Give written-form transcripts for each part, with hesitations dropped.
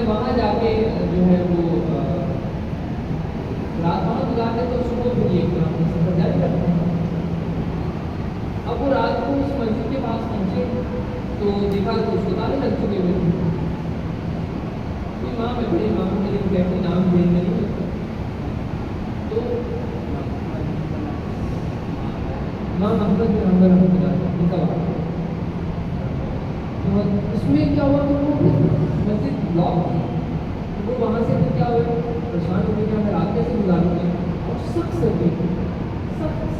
میں وہاں جا کے جو ہے وہ رات وہاں گزارتے تو صبح پھر ایک سفر جاری کرتے ہیں. اب وہ رات کو اس مسجد کے پاس پہنچے تو دیکھا تو اس کو تالے لگ چکے ہوئے تھے. ماں میں بڑے ماں میرے کہتے نام دے نہیں ہوتا تو ماں محمد بن عمر رحمۃ اللہ ان کا واقعہ. اس میں کیا ہوا کہ وہ مسجد بلاک تھی. وہ وہاں سے پھر کیا ہوا پریشان ہو گئے کہ میں رات کیسے گزاروں گا اور سخت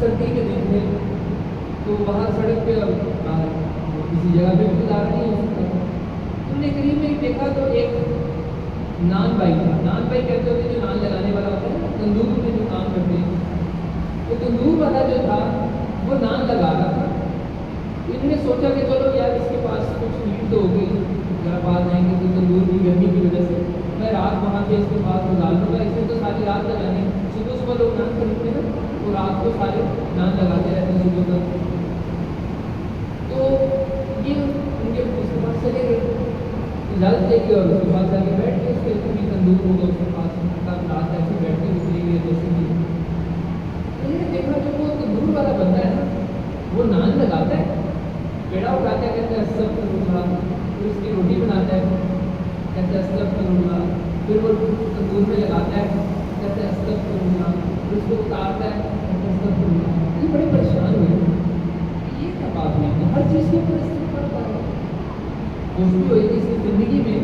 سردی کے دن تھے تو باہر سڑک پہ کسی جگہ پہ گزارا نہیں ہو سکتا. تم نے قریب میں دیکھا تو ایک نان بھائی تھا. نان بھائی کہتے ہوتے جو نان لگانے والا ہوتا ہے نا تندور میں جو کام کرتے ہیں تو تندور والا جو تھا وہ نان لگا رہا تھا. انہوں نے سوچا کہ چلو یار اس کے پاس کچھ نیٹ تو ہوگی ذرا پاس جائیں گے تو تندور کی گرمی کی وجہ سے میں رات وہاں سے اس کے پاس گزار دوں گا. اس میں تو ساری رات لگانے صبح صبح لوگ نان خریدتے ہیں نا تو رات کو سارے نان لگاتے رہتے ہیں صبح تک. تو یہ ان کے پاس چلے گئے اجازت لے کے اور اس کے پاس جا کے بیٹھ کے اس کے بھی تندور ہوگا اس کے پاس رات ایسے بیٹھ کے گزری گئی جیسے کہ انہوں نے دیکھا جو وہ تندور والا بندہ ہے نا وہ نان لگاتا ہے پیڑا اٹھاتا ہے کہتے ہیں استغفراللہ پھر اس کی روٹی بناتا ہے کہتے ہیں استغفراللہ پھر وہ تندور میں لگاتا ہے کہتے ہیں استغفراللہ پھر اس کو اتارتا ہے کہتے ہیں استغفراللہ. یہ بڑے پریشان ہوئے یہ کیا بات ہوئی ہر چیز کے اوپر استغفار ہوتا ہے. خوشبو ہوئی کہ اس کی زندگی میں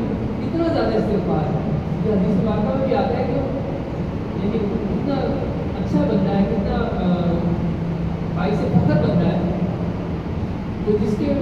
اتنا زیادہ استغفار ہے. یہ حدیث واقعہ میں بھی آتا ہے کہ یعنی کتنا اچھا بندہ ہے کتنا باعث فخر بندہ ہے تو جس کے